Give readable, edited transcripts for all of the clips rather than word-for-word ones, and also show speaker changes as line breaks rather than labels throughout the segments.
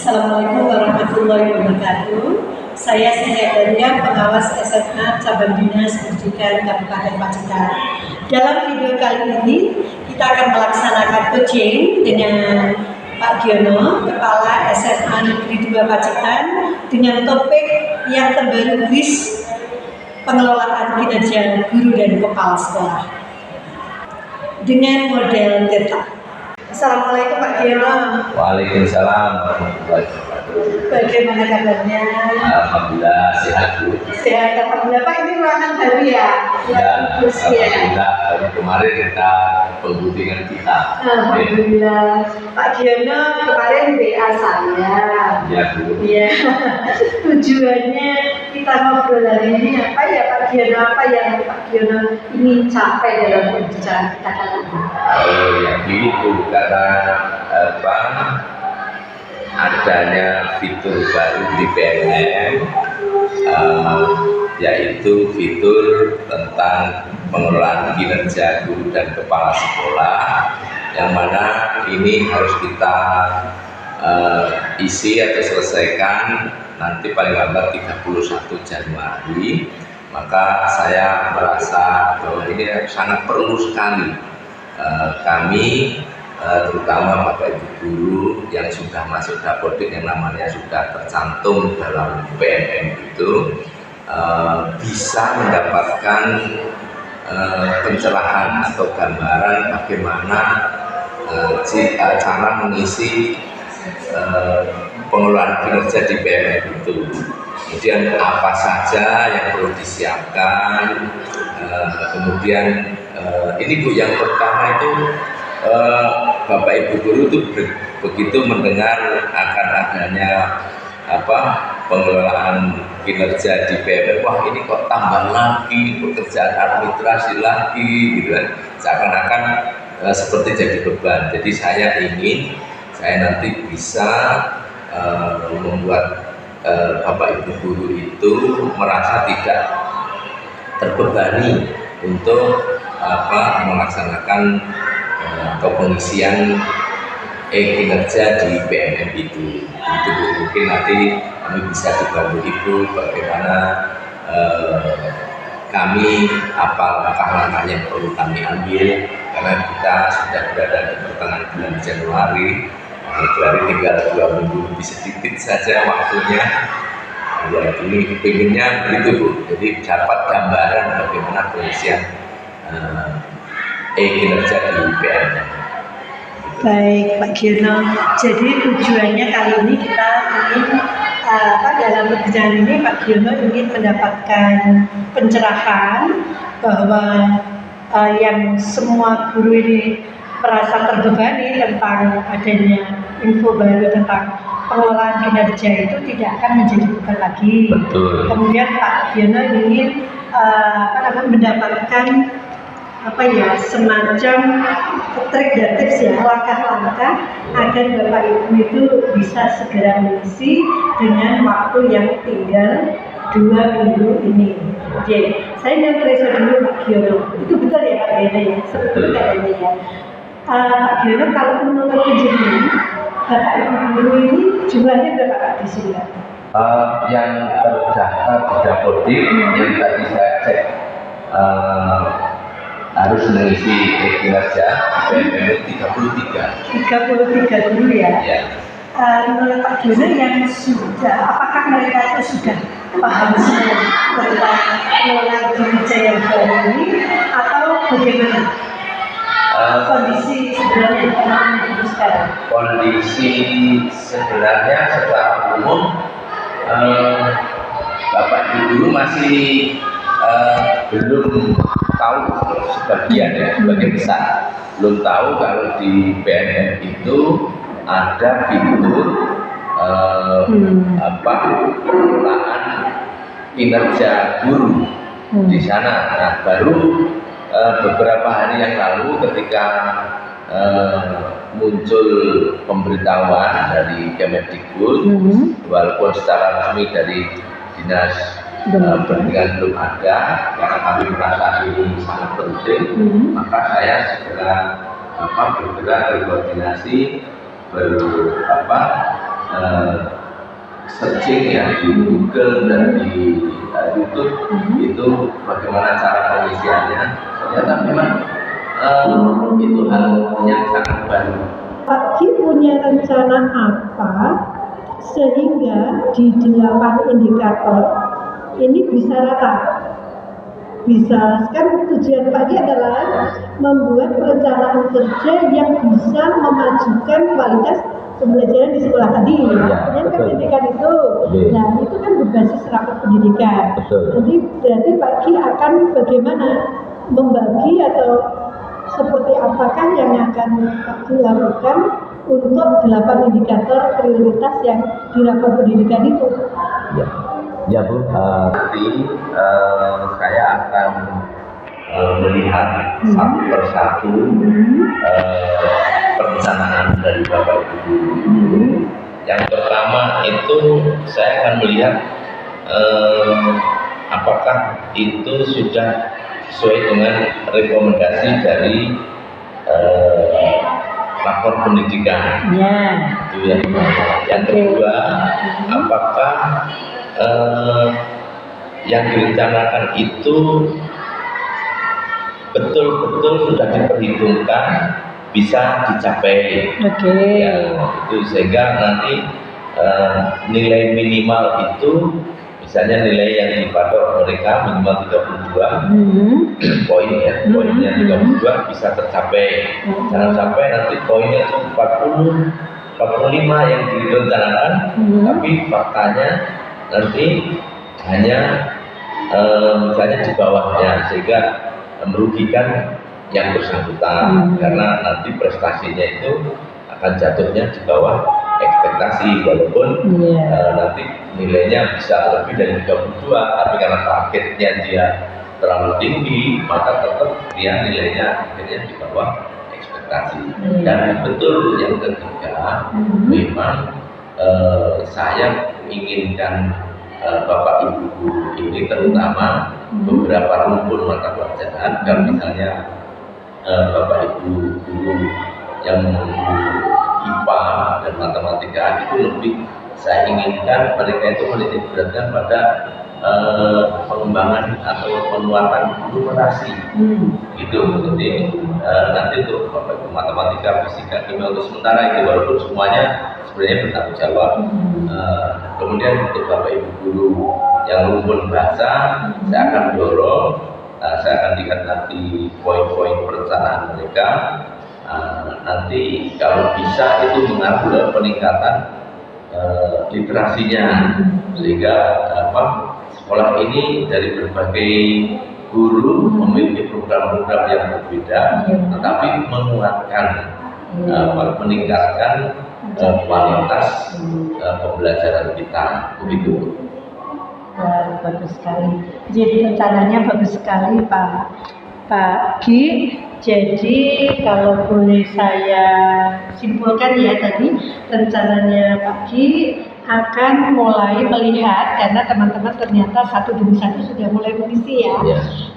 Assalamualaikum warahmatullahi wabarakatuh. Saya Siti Daria, pengawas SMA Cabang Dinas Pendidikan Kabupaten Pacitan. Dalam video kali ini kita akan melaksanakan coaching dengan Pak Giono, Kepala SMA Negeri 2 Pacitan, dengan topik yang terbaru WIS pengelolaan kinerja guru dan kepala sekolah dengan model TETA. Assalamualaikum Pak Giono.
Waalaikumsalam warahmatullahi wabarakatuh.
Bagaimana kabarnya?
Alhamdulillah sehat Bu.
Sehat, alhamdulillah. Pak, ini ruangan baru ya?
Ya, alhamdulillah. Baru kemarin kita pembutingan kita.
Alhamdulillah. Pak Giono kemarin WA saya.
Ya Bu.
Iya. Tujuannya kita ngobrol hari ini apa ya Pak Giono? Apa yang Pak Giono ingin capai dalam pembicaraan kita kali ini?
Oh ya gitu, karena adanya fitur baru di PNM, yaitu fitur tentang pengelolaan kinerja guru dan kepala sekolah, yang mana ini harus kita isi atau selesaikan nanti paling lambat 31 Januari. Maka saya merasa bahwa ini sangat perlu sekali kami, terutama Bapak Ibu guru yang sudah masuk dapodik yang namanya sudah tercantum dalam PNM itu, bisa mendapatkan pencerahan atau gambaran bagaimana cara mengisi pengelolaan kinerja di PNM itu. Kemudian apa saja yang perlu disiapkan, kemudian ini Bu, yang pertama itu Bapak Ibu guru itu begitu mendengar akan adanya pengelolaan kinerja di PNM, wah ini kok tambah lagi pekerjaan administrasi lagi gitu kan, seakan-akan seperti jadi beban. Jadi saya nanti bisa membuat Bapak Ibu guru itu merasa tidak terbebani untuk melaksanakan atau pengisian kinerja di PNM itu. Itu mungkin nanti kami bisa dibantu Ibu bagaimana apa langkah-langkah yang perlu kami ambil, karena kita sudah berada di pertengahan bulan Januari. Januari tinggal 2 minggu lebih sedikit saja waktunya. Ya, ini pengennya begitu Bu. Jadi dapat gambaran bagaimana pengisian kinerja di PNM.
Baik Pak Giono, jadi tujuannya kali ini kita ingin dalam perbincangan ini Pak Giono ingin mendapatkan pencerahan bahwa yang semua guru ini merasa terbebani tentang adanya info baru tentang pengelolaan kinerja itu tidak akan menjadi beban lagi.
Betul.
Kemudian Pak Giono ingin mendapatkan semacam trik dan tips ya, langkah-langkah agar Bapak Ibu itu bisa segera mengisi dengan waktu yang tinggal 2 minggu ini. Oke, saya ingin periksa dulu Pak Giono. Itu betul ya Pak Giono ya? Seperti katanya ya. Pak Giono, kalau menurut penjelasan Bapak Ibu guru ini jumlahnya berapa Pak di sini?
Yang terdaftar di dapodik yang tadi saya cek harus mengisi kinerja PNM 33
dulu ya?
Ya.
Menurut Pak Giono yang sudah, apakah mereka itu sudah paham semua tentang pengelolaan kinerja yang baru ini atau bagaimana? Kondisi sebenarnya sekarang?
Kondisi sebenarnya secara umum Bapak Ibu guru masih belum tahu, sebagian besar belum tahu kalau di PNM itu ada fitur pengelolaan kinerja guru di sana. Nah, baru beberapa hari yang lalu ketika muncul pemberitahuan dari Kemendikbud, walaupun secara resmi dari Dinas Pendidikan belum ada, karena kami merasa ini sangat penting, maka saya segera bergerak berkoordinasi eh, searching ya di Google dan di YouTube itu bagaimana cara pengisiannya, ternyata memang itu hal yang sangat baru.
Pak Ki punya rencana apa sehingga di 8 indikator ini bisa rata? Bisa, kan tujuan Pak Ki adalah membuat perencanaan kerja yang bisa memajukan kualitas pembelajaran di sekolah tadi. Artinya kan pendidikan itu, nah itu kan berbasis rapat pendidikan. Jadi berarti Pak Ki akan bagaimana membagi atau seperti apakah yang akan Pak Ki lakukan untuk 8 indikator prioritas yang di rapat pendidikan itu?
Ya Bu, nanti saya akan melihat satu persatu perencanaan dari Bapak Ibu guru. Yang pertama itu saya akan melihat apakah itu sudah sesuai dengan rekomendasi dari lapor pendidikan. Itu yang pertama. Yang kedua, apakah yang direncanakan itu betul-betul sudah diperhitungkan bisa dicapai. Ya, itu sehingga nanti nilai minimal itu misalnya nilai yang dipatok mereka minimal 32 poin ya, poinnya 32 bisa tercapai. Jangan sampai nanti poinnya itu 40, 45 yang direncanakan, tapi faktanya nanti hanya misalnya di bawahnya, sehingga merugikan yang bersangkutan karena nanti prestasinya itu akan jatuhnya di bawah ekspektasi, walaupun nanti nilainya bisa lebih dari 32, tapi karena targetnya dia terlalu tinggi maka tetap dia nilainya akhirnya di bawah ekspektasi. Dan betul yang ketiga, memang saya menginginkan Bapak Ibu guru ini terutama beberapa rumpun mata pelajaran, kalau misalnya Bapak Ibu guru yang IPA dan matematika itu lebih saya inginkan mereka itu menitik beratkan pada pengembangan atau penguatan numerasi gitu. Jadi nanti untuk Bapak Ibu matematika, fisika, kimia untuk sementara itu, walaupun semuanya sebenarnya bertanggung jawab. Kemudian untuk Bapak Ibu guru yang rumpun bahasa, saya akan dorong, saya akan lihat nanti poin-poin perencanaan mereka. Nanti kalau bisa itu mengatur peningkatan literasinya, sehingga sekolah ini dari berbagai guru memiliki program-program yang berbeda, tetapi menguatkan, meningkatkan kualitas pembelajaran kita, begitu.
Bagus sekali. Jadi rencananya bagus sekali Pak Ki. Jadi kalau boleh saya simpulkan ya, tadi rencananya Pak Ki akan mulai melihat, karena teman-teman ternyata satu demi satu sudah mulai mengisi ya.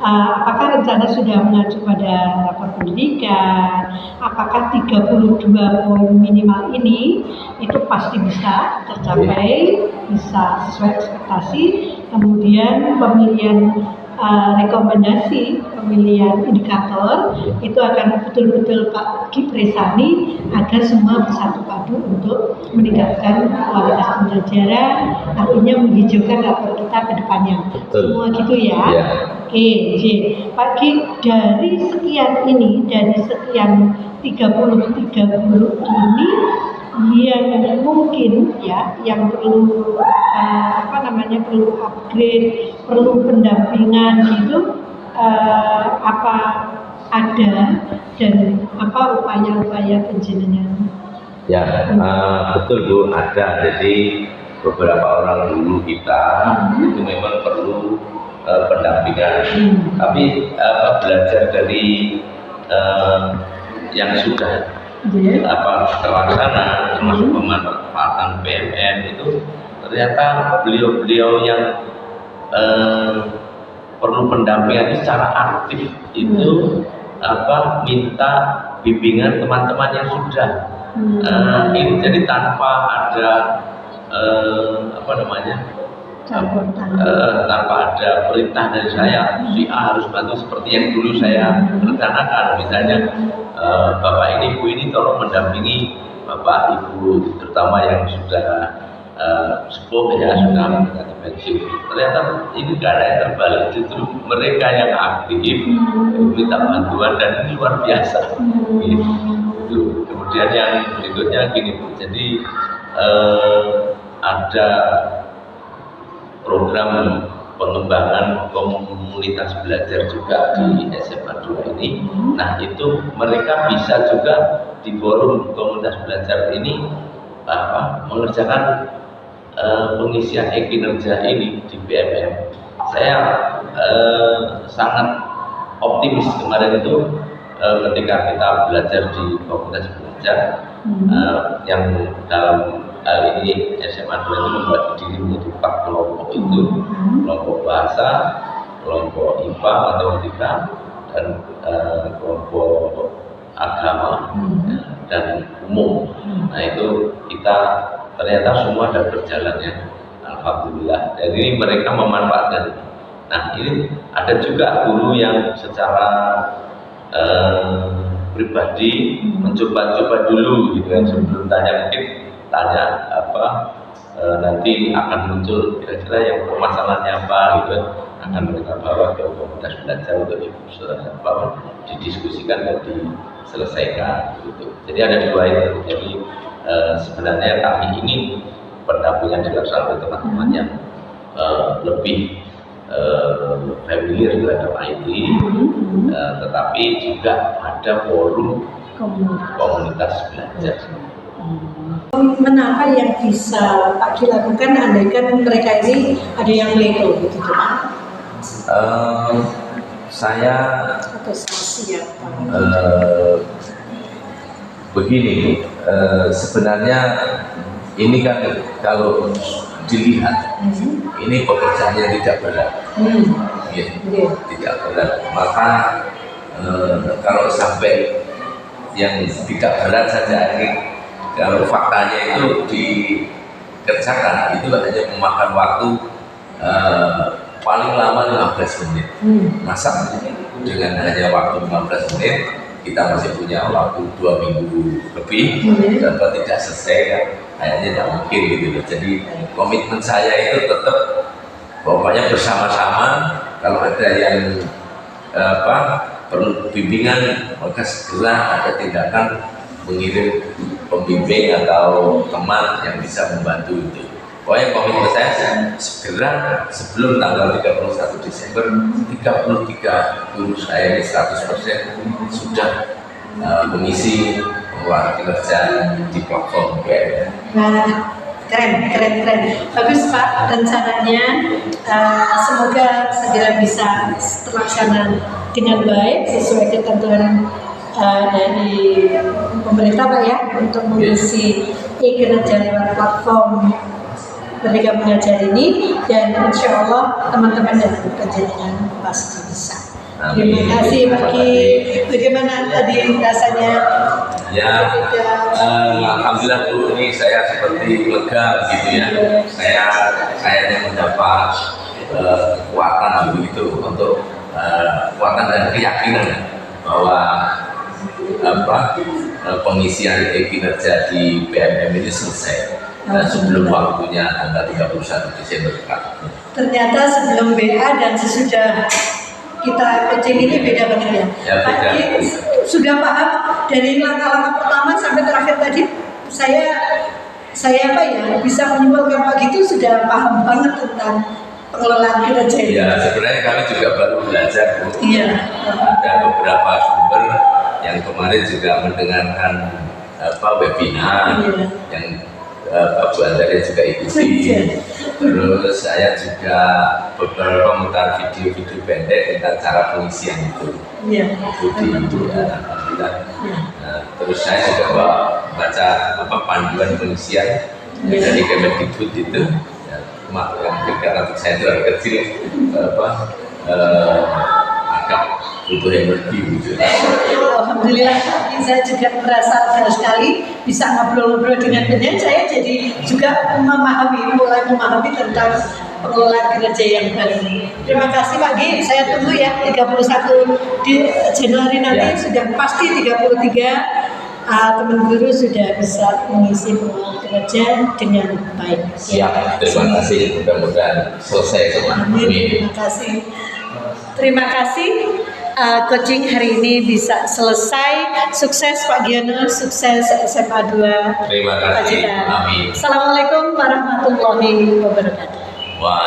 Apakah rencana sudah mengacu pada rapor pendidikan, apakah 32 poin minimal ini itu pasti bisa tercapai, bisa sesuai ekspektasi. Kemudian pemilihan rekomendasi, pemilihan indikator itu akan betul-betul Pak Ki Presani agar semua bersatu padu untuk meningkatkan kualitas pembelajaran, artinya menghijaukan rapor kita ke depannya. Semua gitu ya. Oke, Pak Ki, dari sekian ini, dari sekian 33 guru ini yang mungkin ya, yang perlu perlu upgrade, perlu pendampingan gitu, apa ada dan apa upaya-upaya penjenengan?
Ya, betul Bu, ada. Jadi beberapa orang dulu kita itu memang perlu pendampingan. Tapi belajar dari yang sudah terlaksana, termasuk pemanfaatan PMN itu, ternyata beliau-beliau yang perlu pendampingan secara aktif itu minta bimbingan teman-teman yang sudah ini, jadi tanpa ada tanpa ada perintah dari saya, si A harus bantu seperti yang dulu saya rencanakan. Misalnya bapak ini, ibu ini tolong mendampingi bapak ibu, terutama yang sudah sepuh ya, sudah mendekati pensiun. Ternyata ini gak ada yang terbalik, justru mereka yang aktif minta bantuan, dan ini luar biasa. Gitu. Kemudian yang berikutnya gini Bu, jadi ada program pengembangan komunitas belajar juga di SMA 2 ini. Nah itu mereka bisa juga di forum komunitas belajar ini mengerjakan pengisian e-kinerja ini di BMM. Saya sangat optimis kemarin itu ketika kita belajar di komunitas belajar yang dalam hal ini SMA 2 itu membuat diri menjadi 4 kelompok itu, kelompok bahasa, kelompok IPA, matematika, dan kelompok agama dan umum. Nah itu kita ternyata semua sudah berjalan ya, alhamdulillah. Dan ini mereka memanfaatkan. Nah ini ada juga guru yang secara pribadi mencoba-coba dulu gitu kan, sebelum tanya mungkin tanya nanti akan muncul kira-kira yang permasalahannya apa gitu, akan mereka bawa ke komunitas belajar untuk didiskusikan dan diselesaikan gitu. Jadi ada dua itu. Jadi sebenarnya kami ingin pendampingan dilaksanakan oleh teman-teman yang lebih familiar terhadap IT, tetapi juga ada forum komunitas belajar.
Menapa yang bisa Pak Ki lakukan andaikan mereka ini ada yang leto gitu Pak?
Saya begini, sebenarnya ini kan kalau dilihat ini pekerjaannya tidak berat, tidak berat. Maka kalau sampai yang tidak berat saja ini, kalau faktanya itu dikerjakan itu hanya memakan waktu paling lama 15 menit. Masa dengan hanya waktu 15 menit kita masih punya waktu 2 minggu lebih dan tidak selesai kan, kayaknya tidak mungkin gitu loh. Jadi komitmen saya itu tetap pokoknya bersama-sama. Kalau ada yang perlu bimbingan, maka segera ada tindakan mengirim pembimbing atau teman yang bisa membantu itu. Pokoknya komitmen saya segera sebelum tanggal 31 Desember 33 guru saya 100% sudah mengisi pengeluaran kinerja di platform BMM.
Keren. Bagus Pak, rencananya semoga segera bisa terlaksana dengan baik sesuai ketentuan dari pemerintah Pak ya, untuk mengisi e-kinerja lewat platform Merdeka Mengajar ini, dan insya Allah teman-teman dan penjaringan pasti bisa. Terima kasih Pak Ki. Bagaimana tadi rasanya?
Ya, alhamdulillah Bu, ini saya seperti lega gitu ya. Saya kayaknya mendapat kekuatan begitu untuk kekuatan dan keyakinan bahwa pengisian e-kinerja di BMM ini selesai dan sebelum waktunya tanggal 31 Desember.
Ternyata sebelum BA dan sesudah kita coaching ini beda banget ya. Pak Ki sudah paham dari langkah-langkah pertama sampai terakhir tadi. Saya bisa menyimpulkan Pak Ki itu sudah paham banget tentang pengelolaan kinerja ini.
Ya, sebenarnya kami juga baru belajar Bu.
Iya.
Ada beberapa sumber yang kemarin juga mendengarkan webinar yang Bu Andrea juga ikuti. Terus saya juga beberapa memutar video-video pendek tentang cara pengisian itu. Alhamdulillah. Terus saya juga baca panduan pengisian dari Kemendikbud itu. Yang karena saya itu agak kecil, agak butuh energi gitu.
Alhamdulillah, saya juga merasa bangga sekali bisa ngobrol-ngobrol dengan kalian. Saya jadi juga mulai memahami tentang pengelolaan kinerja yang baru. Terima kasih Pak Gi, saya tunggu ya 31 di Januari nanti
Ya.
sudah pasti 33 teman guru sudah bisa mengisi pengelolaan kinerja dengan baik.
Siap, terima kasih, mudah-mudahan selesai semua.
Amin.
Amin.
Terima kasih. Terima kasih. Coaching hari ini bisa selesai. Sukses Pak Giono, sukses SMA 2.
Terima kasih.
Pacitan.
Amin.
Assalamualaikum warahmatullahi wabarakatuh.
Wah.